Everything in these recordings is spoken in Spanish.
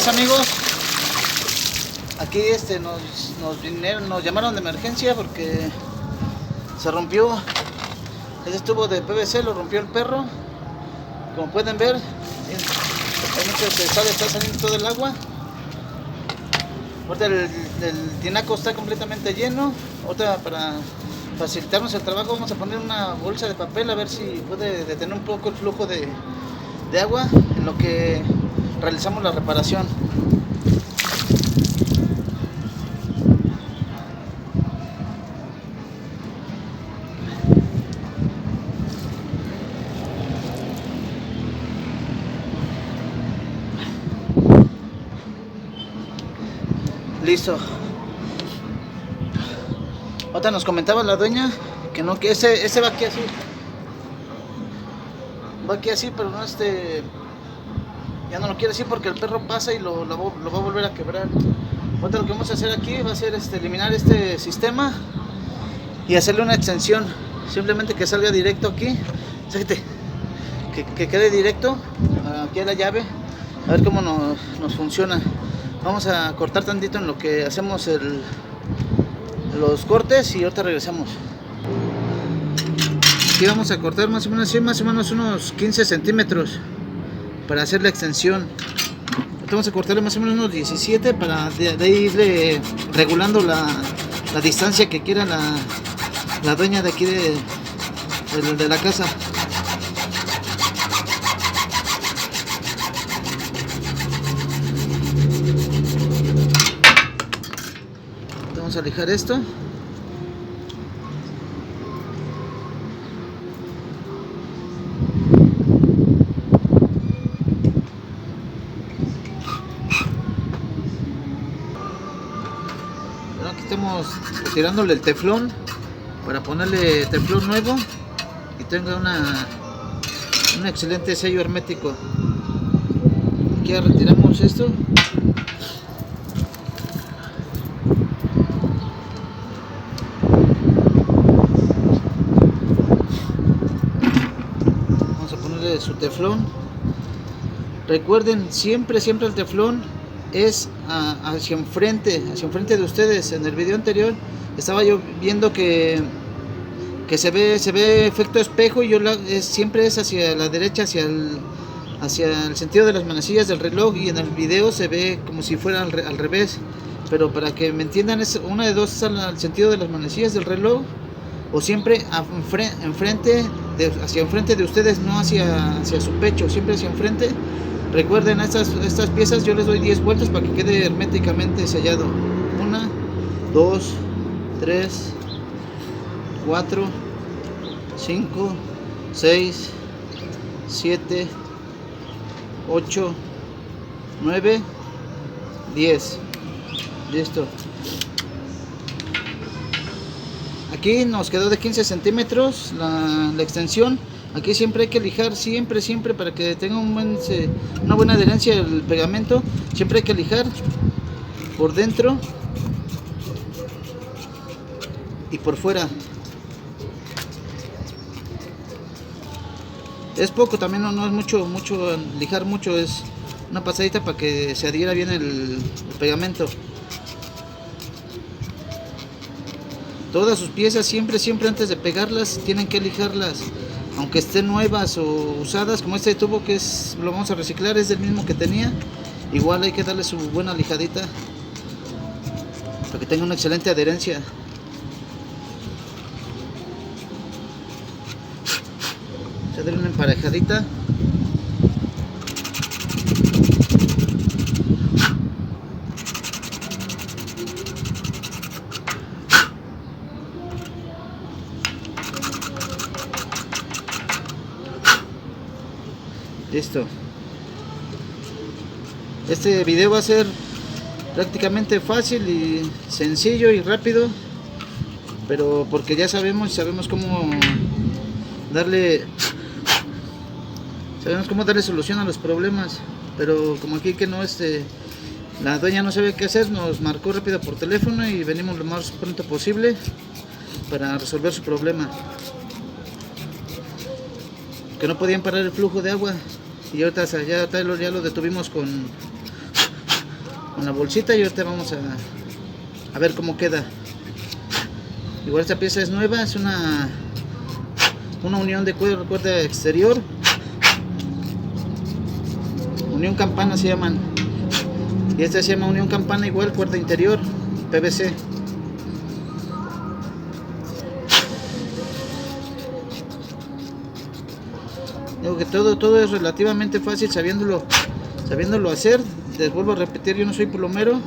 días, amigos. Aquí nos llamaron de emergencia porque se rompió ese tubo de PVC, lo rompió el perro. Como pueden ver, está saliendo todo el agua. Ahorita el tinaco está completamente lleno. Ahorita, para facilitarnos el trabajo, vamos a poner una bolsa de papel a ver si puede detener un poco el flujo de agua en lo que realizamos la reparación. Listo. Otra nos comentaba la dueña que no, que ese va aquí así. Va aquí así, pero no ya no lo quiere así porque el perro pasa y lo va a volver a quebrar. Otra, lo que vamos a hacer aquí va a ser eliminar este sistema y hacerle una extensión. Simplemente que salga directo aquí. Que quede directo aquí a la llave. A ver cómo nos funciona. Vamos a cortar tantito en lo que hacemos los cortes y ahorita regresamos. Aquí vamos a cortar más o menos unos 15 centímetros para hacer la extensión. Ahorita vamos a cortarle más o menos unos 17 para de ahí irle regulando la distancia que quiera la dueña de aquí de la casa. Vamos a lijar esto. Bueno, aquí estamos retirándole el teflón para ponerle teflón nuevo y tenga un excelente sello hermético. Aquí ya retiramos esto. Su teflón. Recuerden, siempre el teflón es hacia enfrente de ustedes. En el video anterior estaba yo viendo que se ve efecto espejo y siempre es hacia la derecha, hacia el sentido de las manecillas del reloj, y en el video se ve como si fuera al revés. Pero para que me entiendan, es una de dos, es al sentido de las manecillas del reloj, o siempre hacia enfrente de ustedes, no hacia su pecho, siempre hacia enfrente. Recuerden, estas piezas yo les doy 10 vueltas para que quede herméticamente sellado. 1, 2, 3, 4, 5, 6, 7, 8, 9, 10. Listo. Aquí nos quedó de 15 centímetros la extensión. Aquí siempre hay que lijar, siempre para que tenga una buena adherencia el pegamento. Siempre hay que lijar por dentro y por fuera. Es poco, también no es mucho lijar mucho, es una pasadita para que se adhiera bien el pegamento. Todas sus piezas siempre antes de pegarlas tienen que lijarlas, aunque estén nuevas o usadas, como este tubo que lo vamos a reciclar, es del mismo que tenía. Igual hay que darle su buena lijadita para que tenga una excelente adherencia. Se da una emparejadita. Listo. Este video va a ser prácticamente fácil y sencillo y rápido, pero porque ya sabemos cómo darle solución a los problemas. Pero como aquí que no la dueña no sabe qué hacer, nos marcó rápido por teléfono y venimos lo más pronto posible para resolver su problema. Que no podían parar el flujo de agua y ahorita ya lo detuvimos con la bolsita y ahorita vamos a ver cómo queda. Igual esta pieza es nueva, es una unión de cuerda exterior, unión campana se llaman, y esta se llama unión campana, igual cuerda interior PVC. Digo que todo es relativamente fácil sabiéndolo hacer. Les vuelvo a repetir, yo no soy plomero,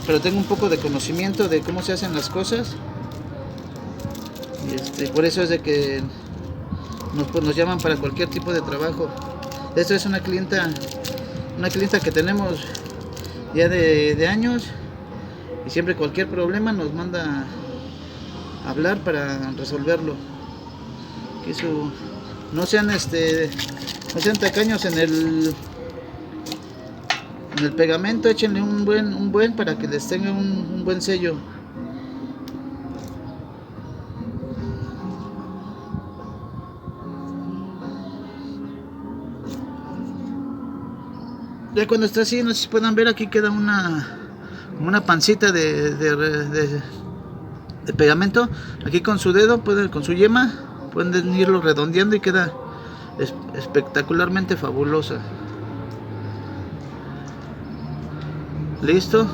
pero tengo un poco de conocimiento de cómo se hacen las cosas, y por eso es de que nos llaman para cualquier tipo de trabajo. Esto es una clienta que tenemos ya de años, y siempre cualquier problema nos manda a hablar para resolverlo. No sean tacaños en el pegamento, échenle un buen para que les tenga un buen sello. Ya cuando está así, no sé si puedan ver, aquí queda como una pancita de pegamento. Aquí con su dedo, con su yema, pueden irlo redondeando y queda espectacularmente fabulosa. Listo.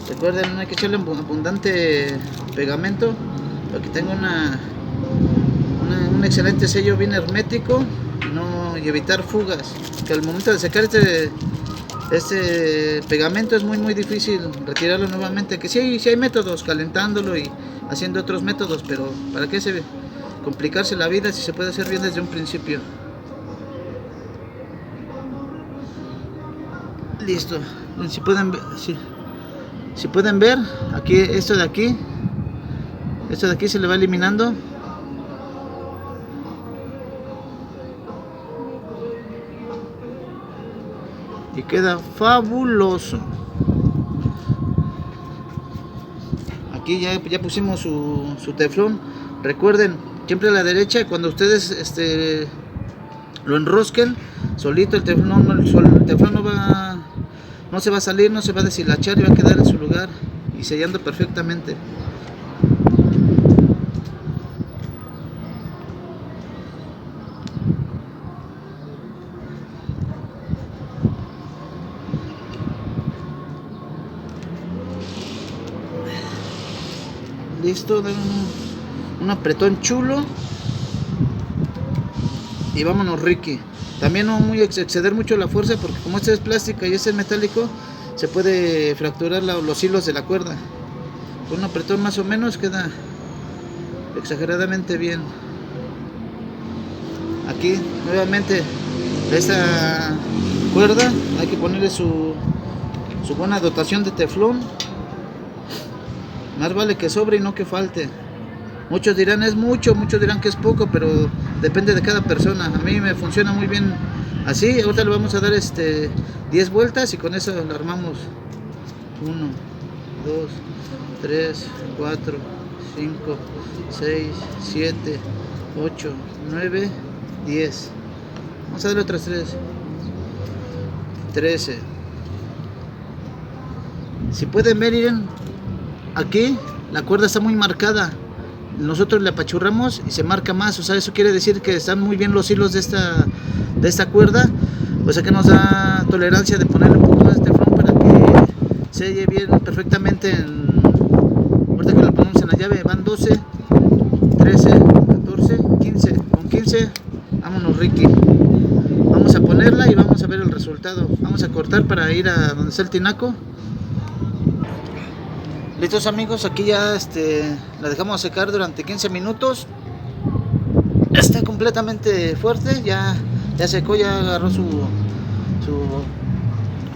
Recuerden, no hay que echarle abundante pegamento para que tenga un excelente sello bien hermético y evitar fugas, que al momento de secar este pegamento es muy difícil retirarlo nuevamente, que sí hay métodos, calentándolo y haciendo otros métodos, pero para qué complicarse la vida si se puede hacer bien desde un principio. Listo. Si pueden ver, aquí esto de aquí se le va eliminando. Y queda fabuloso. Aquí ya pusimos su teflón. Recuerden, siempre a la derecha, cuando ustedes lo enrosquen, solito el teflón no se va a salir, no se va a deshilachar y va a quedar en su lugar y sellando perfectamente. Listo, den un apretón chulo y vámonos, Ricky. También no muy exceder mucho la fuerza, porque como este es plástico y este es metálico, se puede fracturar los hilos de la cuerda. Con un apretón más o menos queda exageradamente bien. Aquí nuevamente esta cuerda hay que ponerle su buena dotación de teflón. Más vale que sobre y no que falte. Muchos dirán es mucho, muchos dirán que es poco, pero depende de cada persona. A mí me funciona muy bien así. Ahorita le vamos a dar 10 vueltas y con eso lo armamos. 1, 2, 3, 4, 5, 6, 7, 8, 9, 10. Vamos a darle otras 3. 13. Si pueden ver, miren, aquí la cuerda está muy marcada. Nosotros le apachurramos y se marca más, o sea, eso quiere decir que están muy bien los hilos de esta cuerda, o sea que nos da tolerancia de ponerle un poco más de teflón para que selle bien perfectamente. Ahorita que lo ponemos en la llave van 12, 13, 14, 15, con 15, vámonos, Ricky. Vamos a ponerla y vamos a ver el resultado. Vamos a cortar para ir a donde está el tinaco. Listos, amigos, aquí ya la dejamos secar durante 15 minutos. Está completamente fuerte, ya secó, ya agarró su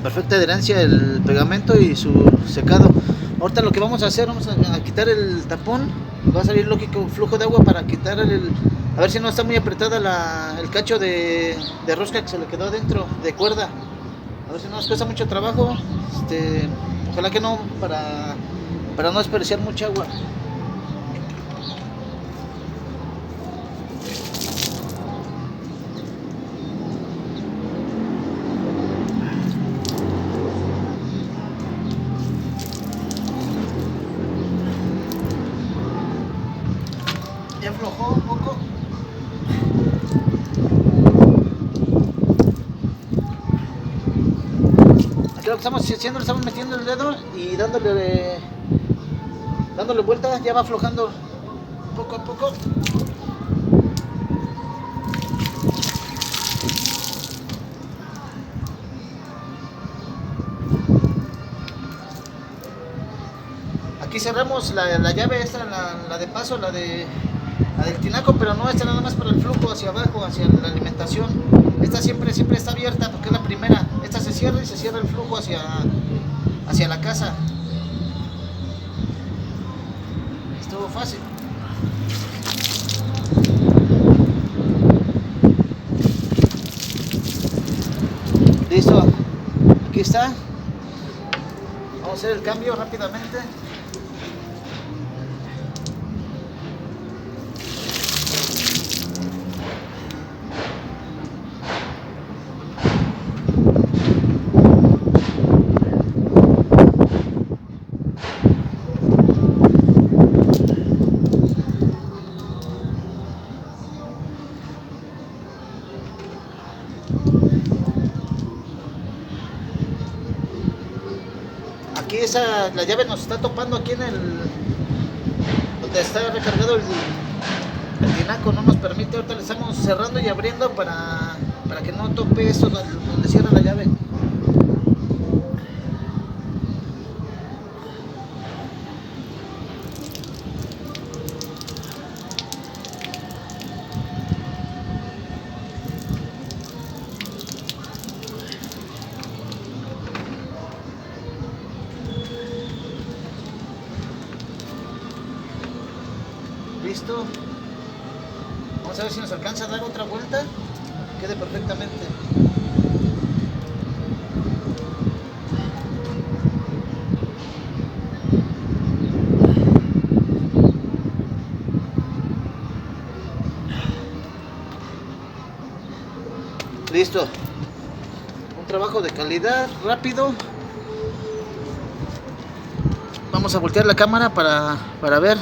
perfecta adherencia el pegamento y su secado. Ahorita lo que vamos a hacer, vamos a quitar el tapón. Va a salir lógico flujo de agua para quitar a ver si no está muy apretada el cacho de rosca que se le quedó adentro de cuerda. A ver si no nos cuesta mucho trabajo. Ojalá que no, para no desperdiciar mucha agua. que estamos haciendo, le estamos metiendo el dedo y dándole vuelta, ya va aflojando poco a poco. Aquí cerramos la llave esta, la de paso, la del tinaco, pero no, esta nada más para el flujo hacia abajo, hacia la alimentación. Esta siempre está abierta porque es la primera. Esta se cierra y se cierra el flujo hacia la casa. Estuvo fácil. Listo, aquí está. Vamos a hacer el cambio rápidamente. Aquí la llave nos está topando aquí en donde está recargado el tinaco, no nos permite. Ahorita le estamos cerrando y abriendo para que no tope eso donde cierra la llave. Listo. Vamos a ver si nos alcanza a dar otra vuelta. Quede perfectamente. Listo. Un trabajo de calidad, rápido. Vamos a voltear la cámara para ver.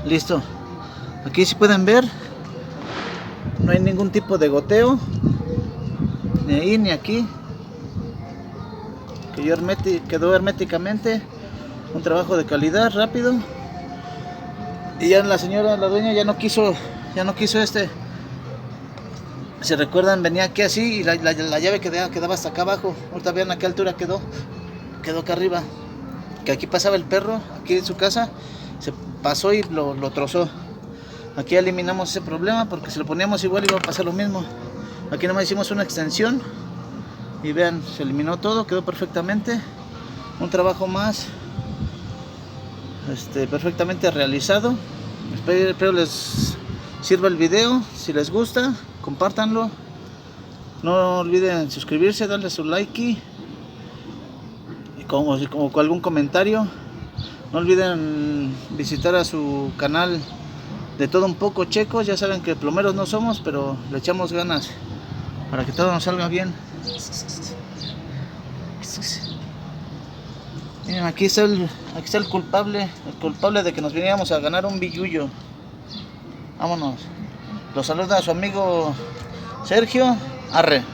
Listo. Aquí si pueden ver, no hay ningún tipo de goteo, ni ahí ni aquí. Quedó herméticamente. Un trabajo de calidad, rápido. Y ya la dueña ya no quiso si recuerdan, venía aquí así y la llave quedaba hasta acá abajo. Ahorita vean a qué altura quedó acá arriba. Que aquí pasaba el perro, aquí en su casa, se pasó y lo trozó. Aquí eliminamos ese problema porque si lo poníamos igual iba a pasar lo mismo. Aquí nomás hicimos una extensión y vean, se eliminó todo, quedó perfectamente. Un trabajo más perfectamente realizado. Espero les sirva el video. Si les gusta, compártanlo. No olviden suscribirse, darle su like y como algún comentario. No olviden visitar a su canal de todo un poco Checos. Ya saben que plomeros no somos, pero le echamos ganas para que todo nos salga bien. Miren, aquí está el culpable de que nos viniéramos a ganar un billullo. Vámonos. Los saluda a su amigo Sergio. Arre.